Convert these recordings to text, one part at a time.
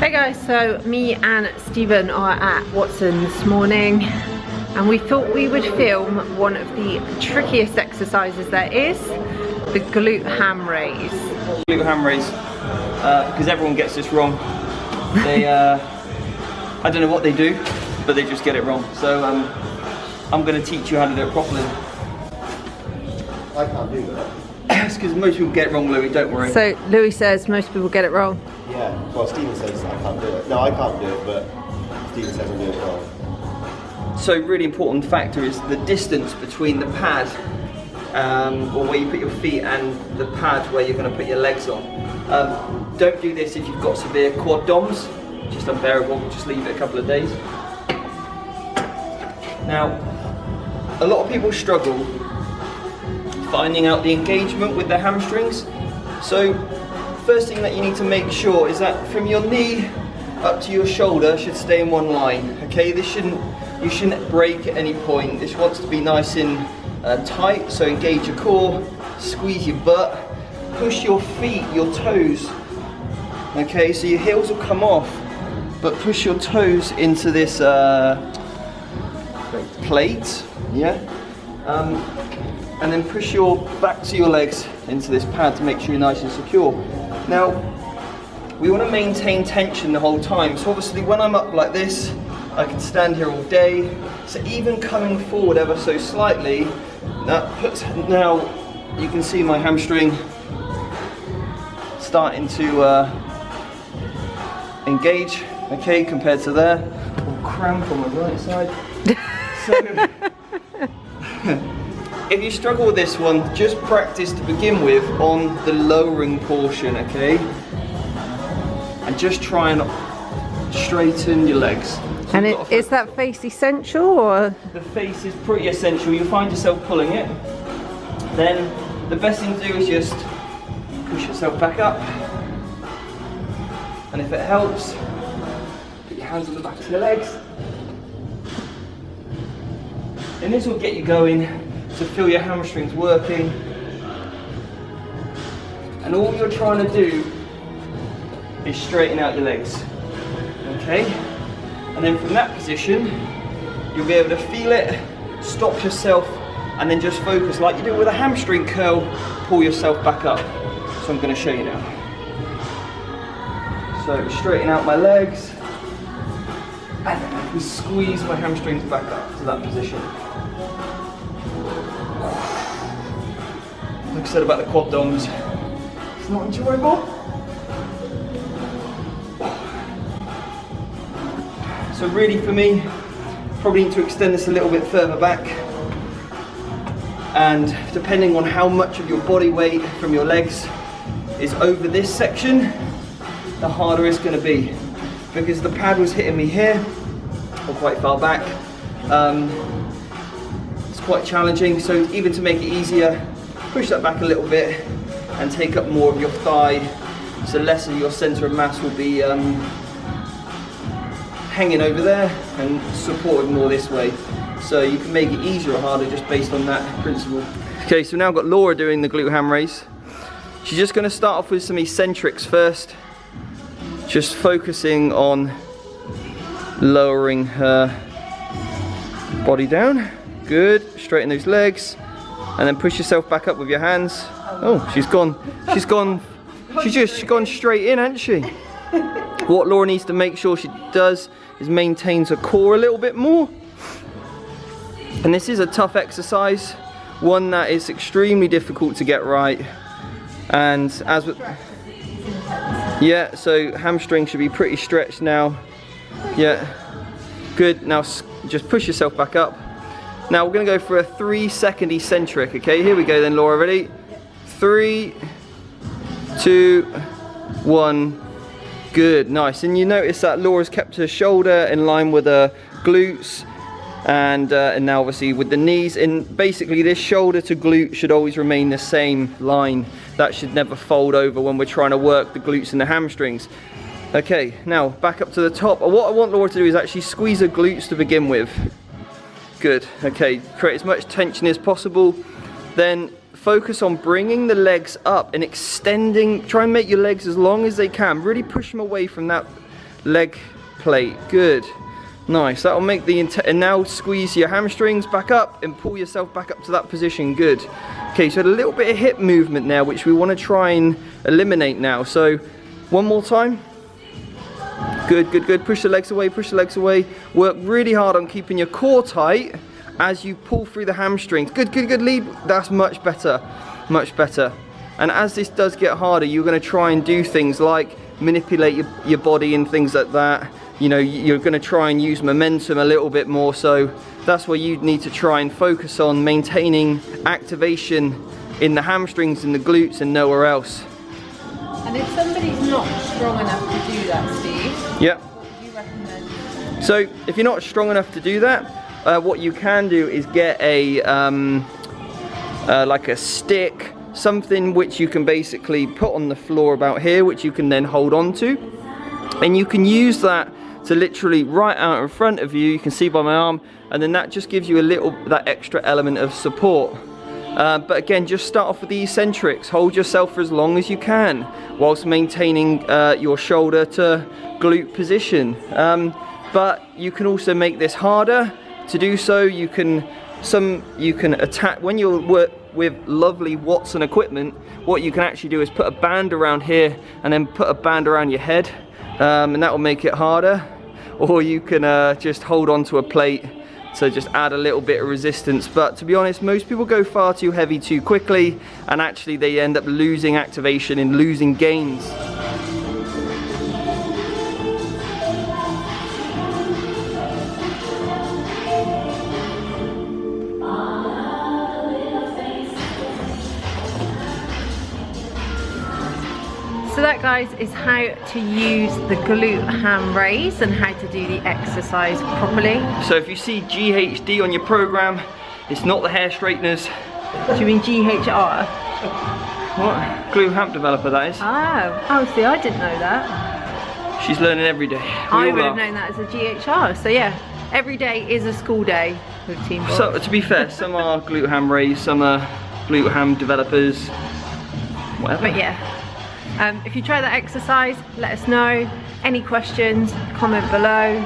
Hey guys, so me and Stephen are at Watson this morning and we thought we would film one of the trickiest exercises there is, the glute ham raise. Glute ham raise, because everyone gets this wrong. They, I don't know what they do, but they just get it wrong. So I'm going to teach you how to do it properly. I can't do that. It's because most people get it wrong, Louis, don't worry. So Louis says most people get it wrong. Yeah, well Stephen says I can't do it. No, I can't do it, but Stephen says I'm doing it wrong. So really important factor is the distance between the pad, or where you put your feet, and the pad where you're going to put your legs on. Don't do this if you've got severe quad DOMs, just unbearable, just leave it a couple of days. Now, a lot of people struggle finding out the engagement with their hamstrings. So first thing that you need to make sure is that from your knee up to your shoulder should stay in one line. Okay, you shouldn't break at any point. This wants to be nice and tight, so engage your core, squeeze your butt, push your feet, your toes. Okay, so your heels will come off, but push your toes into this plate, yeah? And then push your back to your legs into this pad to make sure you're nice and secure. Now, we want to maintain tension the whole time. So obviously when I'm up like this, I can stand here all day. So even coming forward ever so slightly, that puts, now you can see my hamstring starting to engage, okay, compared to there. Or cramp on my right side. So, if you struggle with this one, just practice to begin with on the lowering portion, okay? And just try and straighten your legs. So and is that face essential, or? The face is pretty essential. You'll find yourself pulling it. Then the best thing to do is just push yourself back up. And if it helps, put your hands on the back of your legs. And this will get you going to feel your hamstrings working. And all you're trying to do is straighten out your legs, okay? And then from that position, you'll be able to feel it, stop yourself, and then just focus like you do with a hamstring curl, pull yourself back up. So I'm going to show you now. So straighten out my legs, and then I can squeeze my hamstrings back up to that position. Like I said about the quad DOMs, it's not enjoyable. So really for me, probably need to extend this a little bit further back. And depending on how much of your body weight from your legs is over this section, the harder it's going to be. Because the pad was hitting me here, or quite far back. It's quite challenging, so even to make it easier, push that back a little bit and take up more of your thigh, so less of your centre of mass will be hanging over there and supported more this way. So you can make it easier or harder just based on that principle. Okay, so now I've got Laura doing the glute ham raise. She's just going to start off with some eccentrics first, just focusing on lowering her body down. Good, straighten those legs. And then push yourself back up with your hands. Oh, she's gone straight in, hasn't she? What Laura needs to make sure she does is maintains her core a little bit more. And this is a tough exercise, one that is extremely difficult to get right. And as with, yeah, so hamstring should be pretty stretched now. Yeah, good. Now just push yourself back up. Now we're going to go for a 3-second eccentric, okay? Here we go then, Laura, ready? 3, 2, 1. Good, nice. And you notice that Laura's kept her shoulder in line with her glutes, and now obviously with the knees. And basically this shoulder to glute should always remain the same line. That should never fold over when we're trying to work the glutes and the hamstrings. Okay, now back up to the top. What I want Laura to do is actually squeeze her glutes to begin with. Good, okay, create as much tension as possible. Then focus on bringing the legs up and extending, try and make your legs as long as they can. Really push them away from that leg plate. Good. Nice. That'll make the and now squeeze your hamstrings back up and pull yourself back up to that position. Good. Okay, so a little bit of hip movement now, which we want to try and eliminate now. So one more time. Good, good, good. Push the legs away, push the legs away. Work really hard on keeping your core tight as you pull through the hamstrings. Good, good, good. Lead. That's much better. Much better. And as this does get harder, you're going to try and do things like manipulate your body and things like that. You know, you're going to try and use momentum a little bit more. So that's where you need to try and focus on maintaining activation in the hamstrings and the glutes and nowhere else. And if somebody's not strong enough to do that, Steve, yeah, what would you recommend? So if you're not strong enough to do that, what you can do is get a like a stick, something which you can basically put on the floor about here, which you can then hold on to, and you can use that to literally right out in front of you. You can see by my arm, and then that just gives you a little, that extra element of support. But again, just start off with the eccentrics. Hold yourself for as long as you can whilst maintaining your shoulder to glute position. But you can also make this harder to do so. You can attack when you're with lovely Watson equipment. What you can actually do is put a band around here and then put a band around your head, and that will make it harder. Or you can just hold on to a plate to just add a little bit of resistance. But to be honest, most people go far too heavy too quickly, and actually they end up losing activation and losing gains. So that, guys, is how to use the glute ham raise and how to do the exercise properly. So if you see GHD on your program, it's not the hair straighteners. Do you mean GHR? What? Glute ham developer, that is. Oh, see, I didn't know that. She's learning every day. I would have known that as a GHR. So yeah, every day is a school day with Team Bob. So to be fair, some are glute ham raise, some are glute ham developers, whatever. But yeah. If you try that exercise, let us know. Any questions, comment below.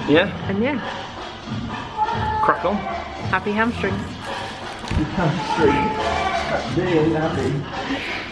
Yeah. And yeah. Crack on. Happy hamstrings. Hamstring. Happy.